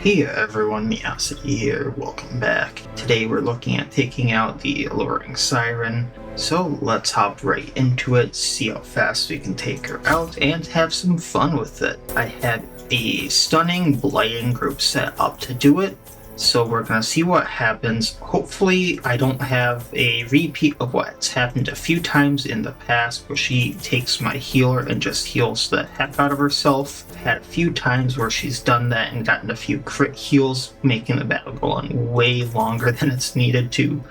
Hey everyone, Miasity here, welcome back. Today we're looking at taking out the alluring Siren, so let's hop right into it, see how fast we can take her out, and have some fun with it. I had a stunning blighting group set up to do it, so we're gonna see what happens. Hopefully I don't have a repeat of what's happened a few times in the past where she takes my healer and just heals the heck out of herself. Had a few times where she's done that and gotten a few crit heals, making the battle go on way longer than it's needed to.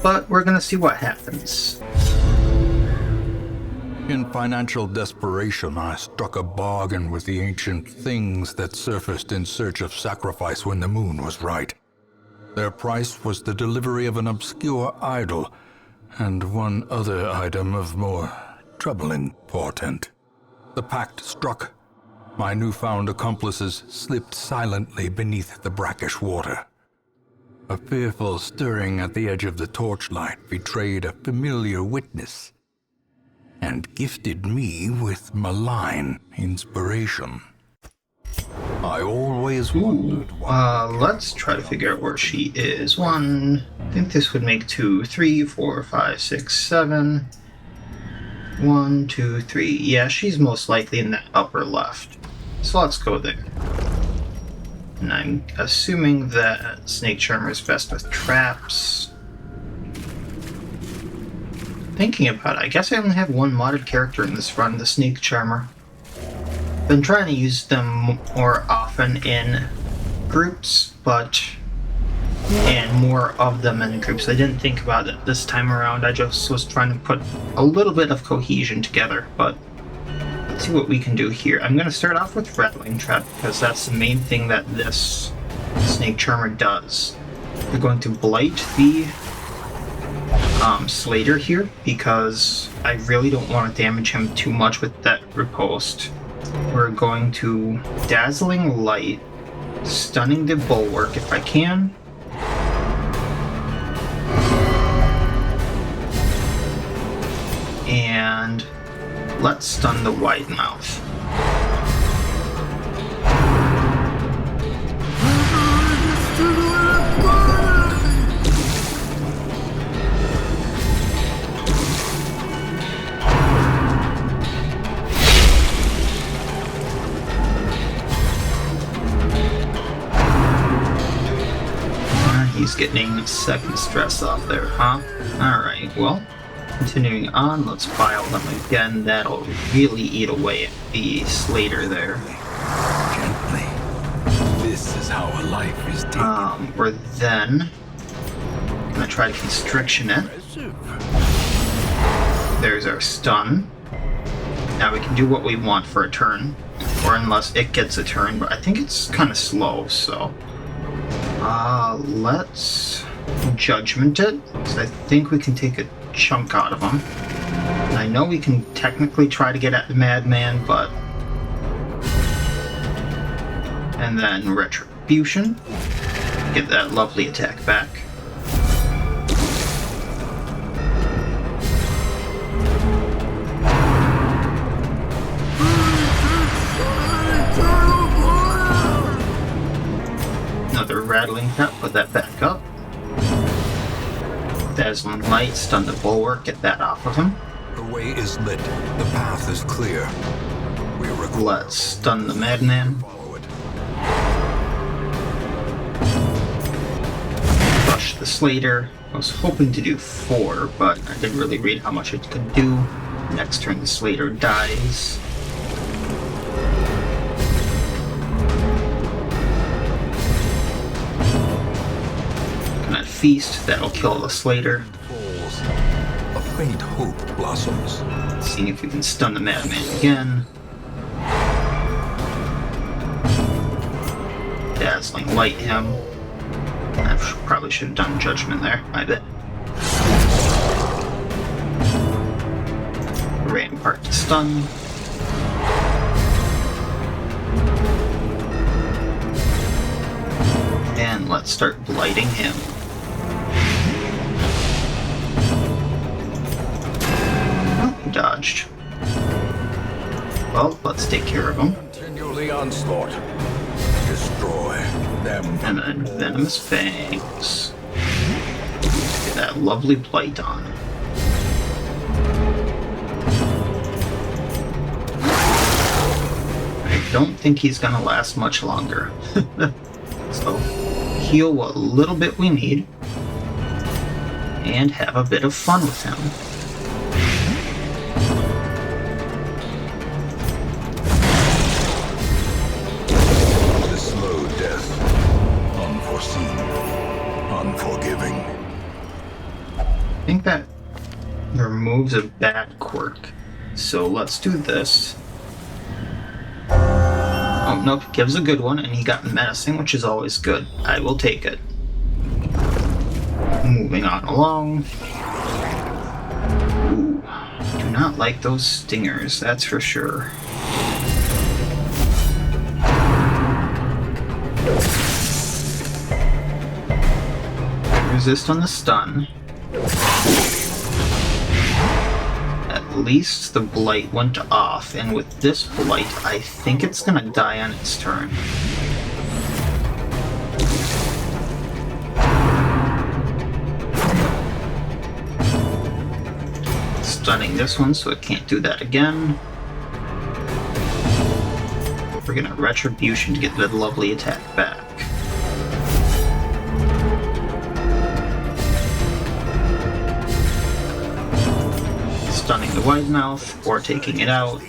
But we're gonna see what happens. In financial desperation, I struck a bargain with the ancient things that surfaced in search of sacrifice when the moon was right. Their price was the delivery of an obscure idol, and one other item of more troubling portent. The pact struck. My newfound accomplices slipped silently beneath the brackish water. A fearful stirring at the edge of the torchlight betrayed a familiar witness, and gifted me with malign inspiration. I always wondered let's try to figure out where she is. I think this would make 2, 3, 4, 5, 6, 7. 1, 2, 3. Yeah, she's most likely in the upper left. So let's go there. And I'm assuming that Snake Charmer is best with traps. Thinking about it, I guess I only have one modded character in this run, the Snake Charmer. Been trying to use them more often in groups, and more of them in groups. I didn't think about it this time around. I just was trying to put a little bit of cohesion together, but let's see what we can do here. I'm going to start off with Rattling Trap because that's the main thing that this Snake Charmer does. We're going to blight the Slater here because I really don't want to damage him too much with that riposte. We're going to Dazzling Light, stunning the Bulwark if I can. And let's stun the Wide Mouth. He's getting second stress off there, huh? Alright, well, continuing on, let's file them again. That'll really eat away at the Slater there. gently. This is how a life is taken. We're then gonna try to constriction it. There's our stun. Now we can do what we want for a turn, or unless it gets a turn, but I think it's kind of slow, so let's judgment it, because I think we can take a chunk out of him. And I know we can technically try to get at the Madman, but... And then Retribution. Get that lovely attack back. Another Rattling Trap, put that back up. Dazzling Light, stun the Bulwark, get that off of him. The way is lit. The path is clear. Let's stun the Madman. Follow it. Crush the Slater. I was hoping to do 4, but I didn't really read how much it could do. Next turn the Slater dies. Feast, that'll kill the Slater. A faint hope blossoms. Seeing if we can stun the Madman again. Dazzling Light him. I probably should have done Judgment there, I bet. Rampart to stun. And let's start blighting him. Dodged. Well, let's take care of him. Continue the onslaught. Destroy, then And then Venomous Fangs. Get that lovely blight on. I don't think he's gonna last much longer. So, heal what little bit we need. And have a bit of fun with him. The slow death. Unforeseen. Unforgiving. I think that removes a bad quirk. So let's do this. Oh, nope, gives a good one, and he got menacing, which is always good. I will take it. Moving on along. Ooh, do not like those stingers, that's for sure. Resist on the stun. At least the blight went off, and with this blight, I think it's gonna die on its turn. Stunning this one so it can't do that again. We're gonna Retribution to get the lovely attack back. Stunning the wide mouth or taking it out.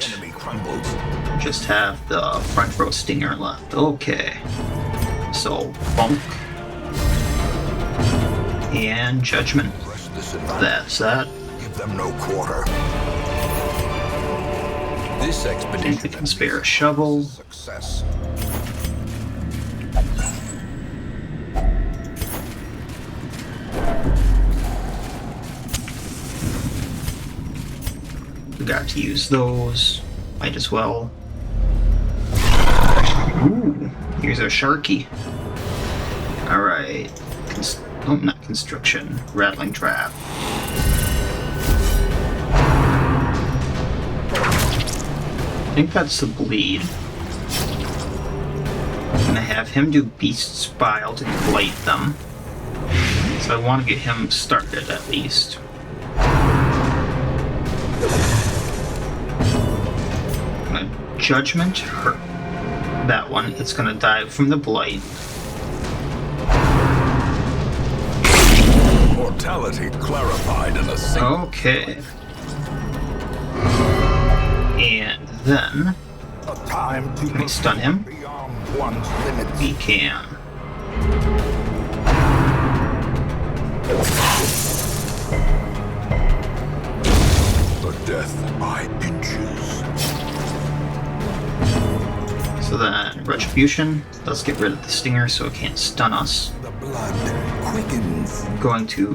Just have the front row stinger left. Okay. So Bunk and Judgment. That's that. Give them no quarter. This I expedition think we can spare a shovel. Success. Got to use those. Might as well. Ooh, here's our Sharky. Alright. Oh, not Constriction. Rattling Trap. I think that's the bleed. I'm gonna have him do Beast's Bile to blight them. So I want to get him started at least. Judgment hurt. That one, it's gonna die from the blight. Mortality clarified in a single. Okay. And then A time to can we stun him? beyond one's limits. We can. The death by inches. So then Retribution. Let's get rid of the stinger so it can't stun us. The blood quickens. Going to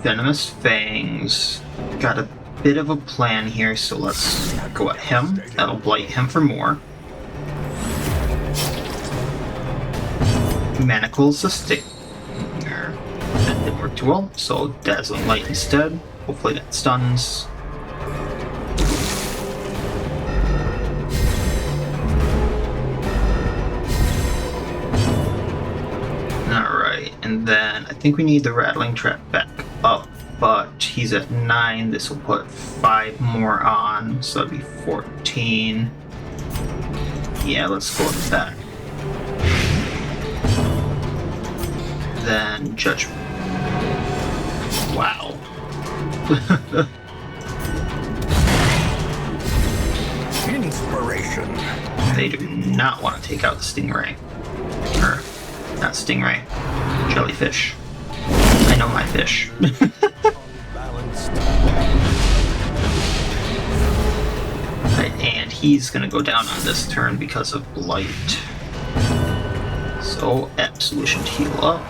Venomous Fangs. Got a bit of a plan here, so let's go at him. That'll blight him for more. Manacles the stinger. That didn't work too well, so Dazzling Light instead. Hopefully that stuns. Alright, and then I think we need the Rattling Trap back up, but he's at 9. This will put 5 more on, so that'd be 14. Yeah, let's go with that. Then Judgment. Wow. Inspiration. They do not want to take out the Stingray. Or, not Stingray. Jellyfish. I know my fish. Balanced. Right, and he's gonna go down on this turn because of Blight. So, Absolution to heal up.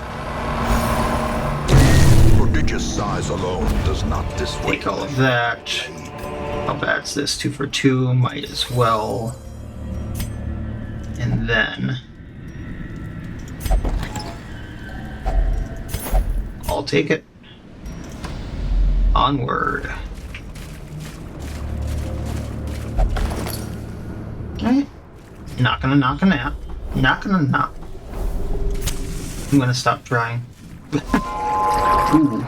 Prodigious size alone does not dissuade. Take all of that. How bad's this? 2 for 2. Might as well. And then I'll take it. Onward. Okay. Not gonna knock a nap. Not gonna knock. I'm gonna stop trying. Ooh.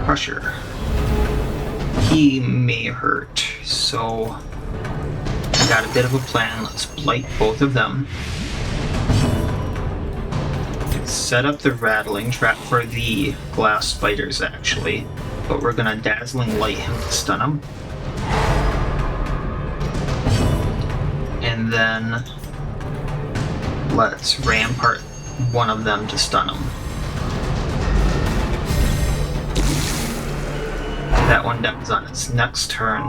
Thresher. He may hurt, so I got a bit of a plan. Let's blight both of them. Set up the rattling trap for the glass spiders, actually, but we're gonna dazzling light him to stun him. And then let's rampart one of them to stun him. That one dies on its next turn.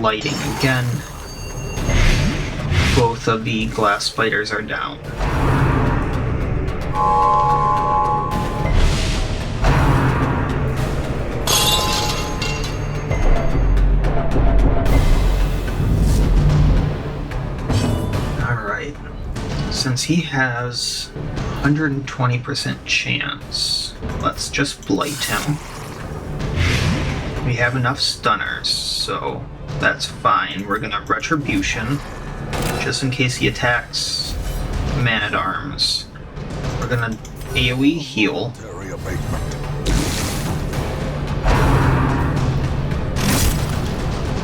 Lighting again. Both of the glass spiders are down. Alright. Since he has 120% chance, let's just blight him. We have enough stunners, so that's fine. We're gonna Retribution, just in case he attacks Man-at-Arms. We're gonna AoE heal.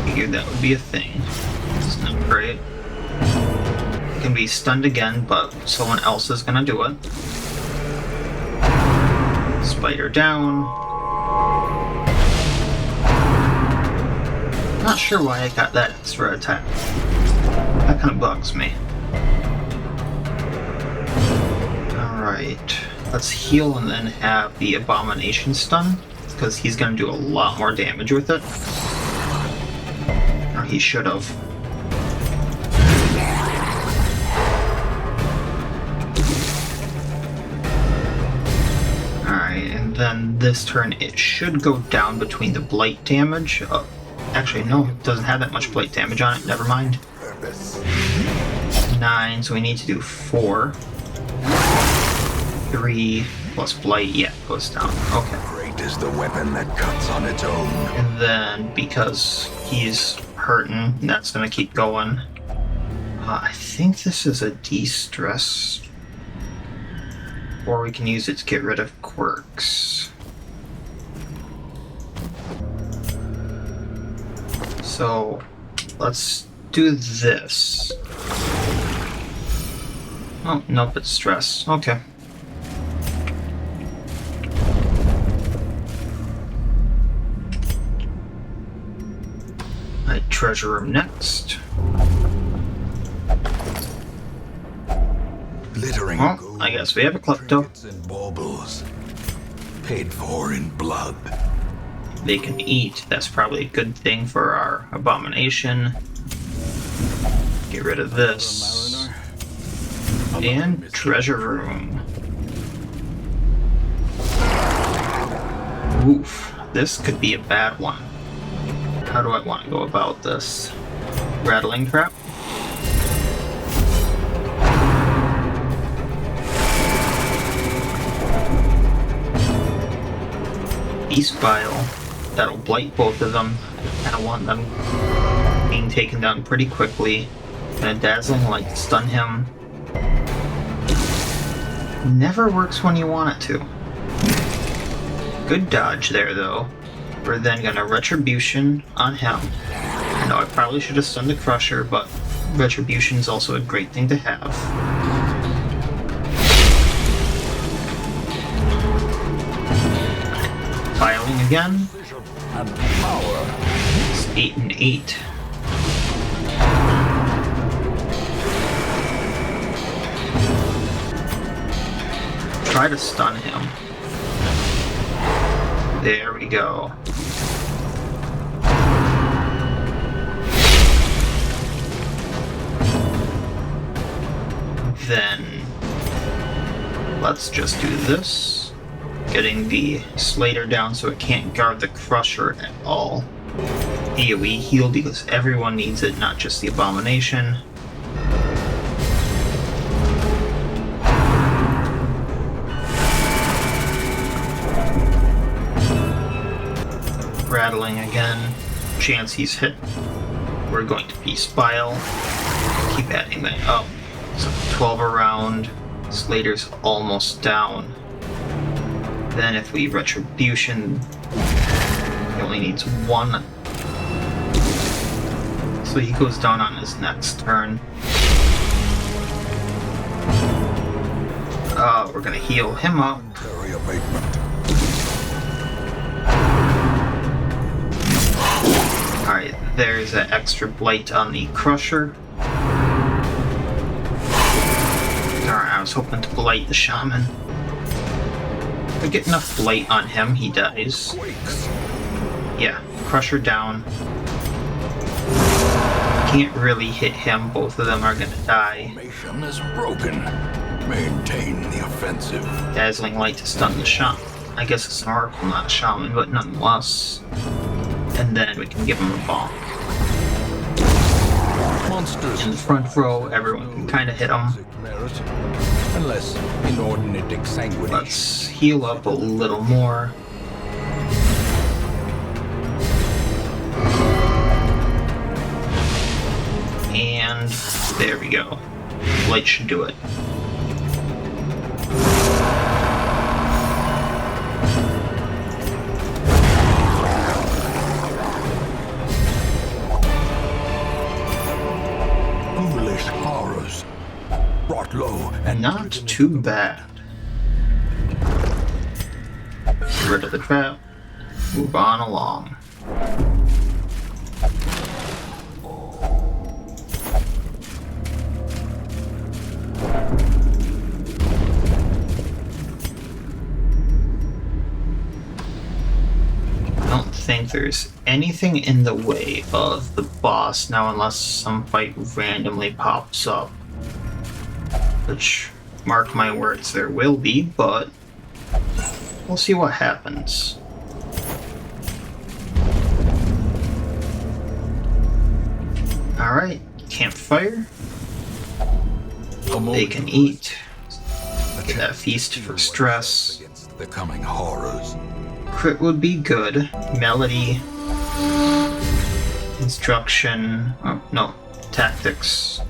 Figured that would be a thing. It's not great. It can be stunned again, but someone else is gonna do it. Spider down. Not sure why I got that extra attack. That kind of bugs me. Alright, let's heal and then have the Abomination stun, because he's going to do a lot more damage with it. Or he should have. Alright, and then this turn it should go down between the blight damage. Actually, no, it doesn't have that much blight damage on it. Never mind. 9, so we need to do 4. 3 plus blight, yeah, goes down. Okay. Great is the weapon that cuts on its own. And then, because he's hurting, that's gonna keep going. I think this is a de-stress. Or we can use it to get rid of quirks. So, let's do this. Oh, nope, it's stress. Okay. Alright, treasure room next. Glittering Well, gold, I guess we have a klepto. trinkets and baubles, paid for in blood. They can eat. That's probably a good thing for our Abomination. Get rid of this. And treasure room. Oof. This could be a bad one. How do I want to go about this? Rattling trap? Beast Bile. That'll blight both of them. I want them being taken down pretty quickly. And a dazzling light to stun him. Never works when you want it to. Good dodge there, though. We're then gonna Retribution on him. I know I probably should have stunned the Crusher, but Retribution's also a great thing to have. Filing again. It's 8 and 8. Try to stun him. There we go. Then let's just do this. Getting the Slater down so it can't guard the Crusher at all. AoE heal because everyone needs it, not just the Abomination. Rattling again. Chance he's hit. We're going to Beast Bile. Keep adding that up. So 12 around. Slater's almost down. Then if we Retribution, he only needs 1. So he goes down on his next turn. We're gonna heal him up. Alright, there's an extra blight on the Crusher. Alright, I was hoping to blight the Shaman. If I get enough blight on him, he dies. Yeah, Crusher down. Can't really hit him, both of them are gonna die. Formation is broken. Maintain the offensive. Dazzling Light to stun the Shaman. I guess it's an Oracle, not a Shaman, but nonetheless. And then we can give him a bonk. Monsters In the front row, everyone can kind of hit him. merit, unless inordinate exsanguination. Let's heal up a little more. And there we go. Light should do it. Foolish horrors. Brought low and Not too bad. Get rid of the trap. Move on along. I don't think there's anything in the way of the boss now unless some fight randomly pops up. Which, mark my words, there will be, but we'll see what happens. Alright, campfire. They can eat. Get that feast for stress. against the coming horrors. Crit would be good. Melody. Instruction. Oh, no. Tactics.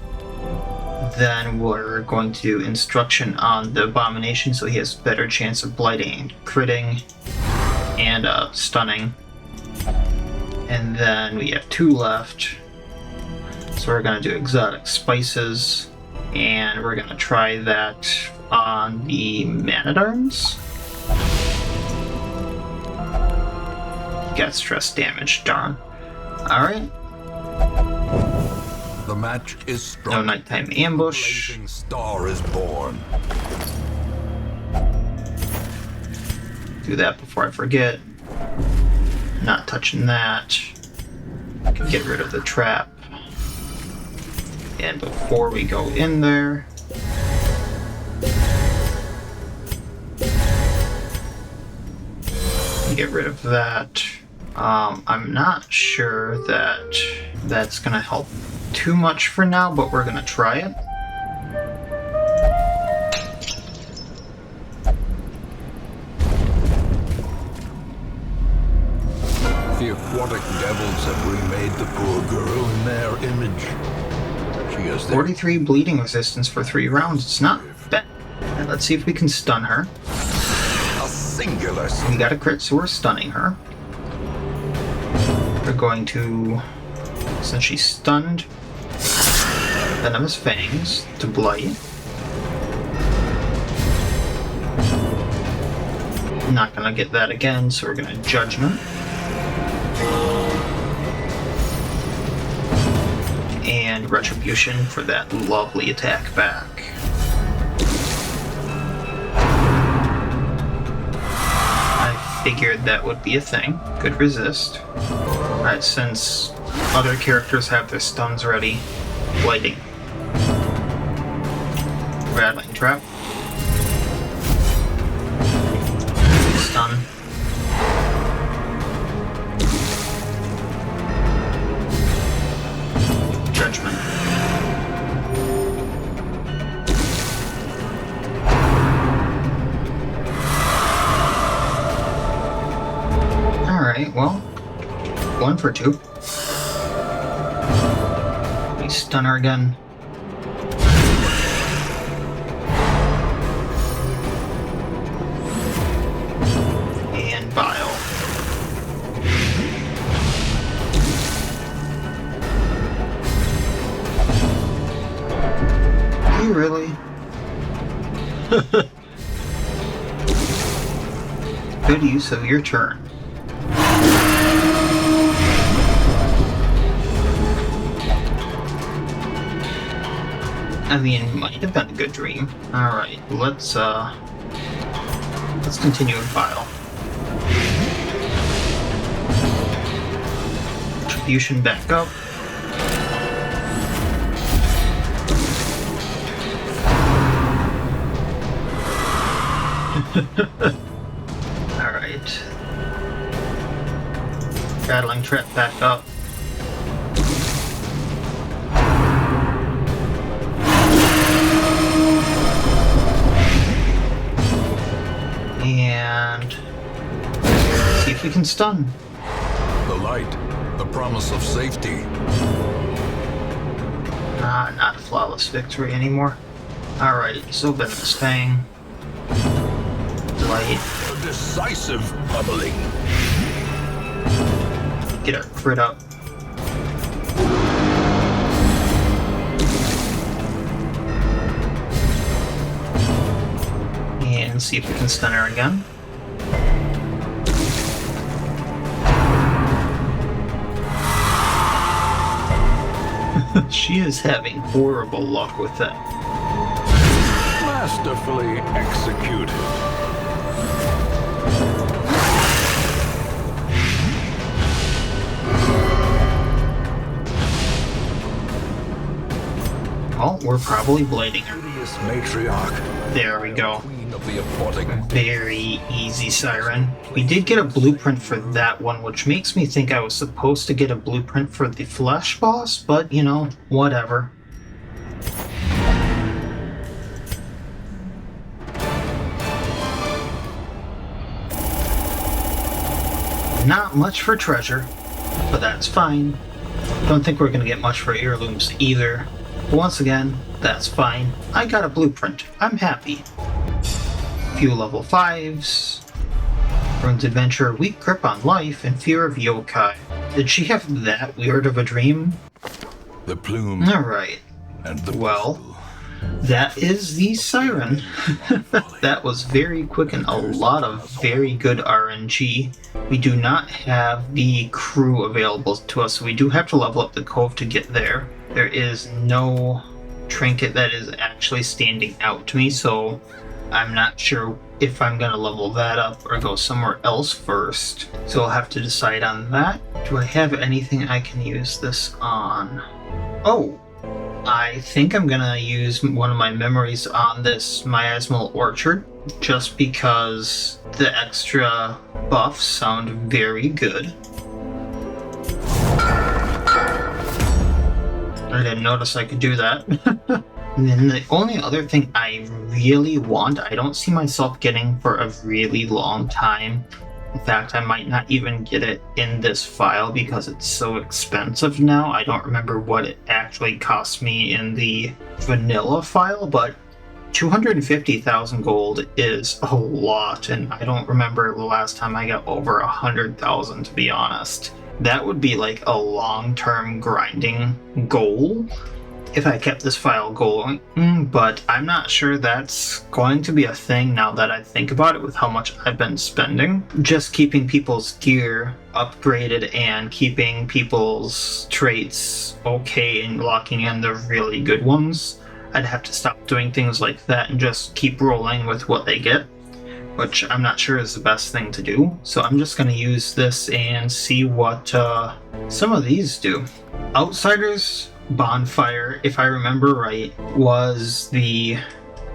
Then we're going to do instruction on the abomination so he has better chance of blighting and critting and stunning. And then we have 2 left. So we're going to do exotic spices. And we're going to try that on the Man-at-Arms. Got stress damage, darn. Alright. The match is strong. No nighttime ambush. Blazing star is born. Do that before I forget. Not touching that. Can get rid of the trap. And before we go in there, get rid of that. I'm not sure that that's gonna help too much for now, but we're gonna try it. The aquatic devils have remade the poor girl in their image. She is their 43 bleeding resistance for 3 rounds. It's not bad. And let's see if we can stun her. a singular We got a crit, so we're stunning her. We're going to, since she's stunned, Venomous Fangs to blight. Not gonna get that again, so we're gonna Judgment. And Retribution for that lovely attack back. I figured that would be a thing. Good resist. Alright, since other characters have their stuns ready, blighting. Rattling trap. Stun. Judgment. Alright, well, One for two. We stun her again. And Bile. You really? Good use of your turn. I mean, it might have been a good dream. Alright, let's continue with Bile. Attribution back up. Alright. Battling trap back up. And see if we can stun. The light, the promise of safety. Not a flawless victory anymore. Alright, so Venomous Fang. Light. A decisive bubbling. Get our crit up. And see if we can stun her again. She is having horrible luck with that. Masterfully executed. Well, we're probably blading her. Beauteous matriarch. There we go. Queen of the aquatic. Very easy, Siren. We did get a blueprint for that one, which makes me think I was supposed to get a blueprint for the flesh boss, but, you know, whatever. Not much for treasure, but that's fine. Don't think we're gonna get much for heirlooms either. But once again, that's fine. I got a blueprint. I'm happy. Few level 5s. Runes Adventure, Weak Grip on Life, and Fear of Yokai. Did she have that weird of a dream? The plume. Alright. And the Well, that is the Siren. That was very quick and a lot of very good RNG. We do not have the crew available to us, so we do have to level up the Cove to get there. There is no trinket that is actually standing out to me, so I'm not sure if I'm going to level that up or go somewhere else first. So I'll have to decide on that. Do I have anything I can use this on? Oh! I think I'm gonna use one of my memories on this Miasmal Orchard, just because the extra buffs sound very good. I didn't notice I could do that. And then the only other thing I really want, I don't see myself getting for a really long time. In fact, I might not even get it in this file because it's so expensive now. I don't remember what it actually cost me in the vanilla file, but 250,000 gold is a lot, and I don't remember the last time I got over 100,000, to be honest. That would be like a long-term grinding goal if I kept this file going, but I'm not sure that's going to be a thing now that I think about it with how much I've been spending. Just keeping people's gear upgraded and keeping people's traits okay and locking in the really good ones. I'd have to stop doing things like that and just keep rolling with what they get, which I'm not sure is the best thing to do. So I'm just going to use this and see what some of these do. Outsiders Bonfire, if I remember right, was the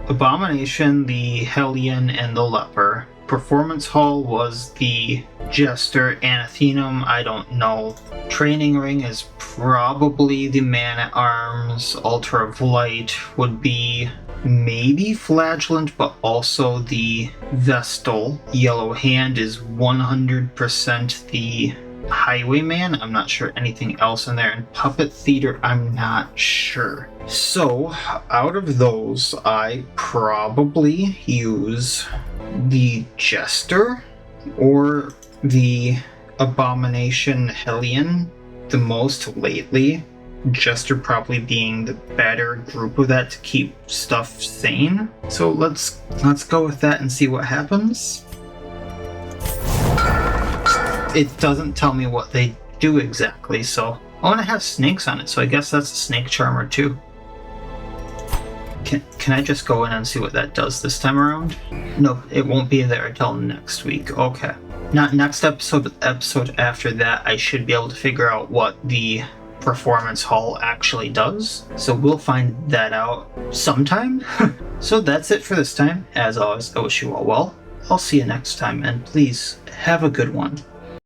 Abomination, the Hellion, and the Leper. Performance Hall was the Jester. Anathenum, I don't know. Training Ring is probably the Man-at-Arms. Altar of Light would be maybe Flagellant, but also the Vestal. Yellow Hand is 100% the Highwayman, I'm not sure anything else in there, and Puppet Theater, I'm not sure. So, out of those, I probably use the Jester or the Abomination Hellion the most lately. Jester probably being the better group of that to keep stuff sane. So let's go with that and see what happens. It doesn't tell me what they do exactly, so I want to have snakes on it, so I guess that's a snake charmer too. Can I just go in and see what that does this time around? No, it won't be there until next week. Okay. Not next episode, but the episode after that, I should be able to figure out what the performance hall actually does. So we'll find that out sometime. So that's it for this time. As always, I wish you all well. I'll see you next time, and please have a good one.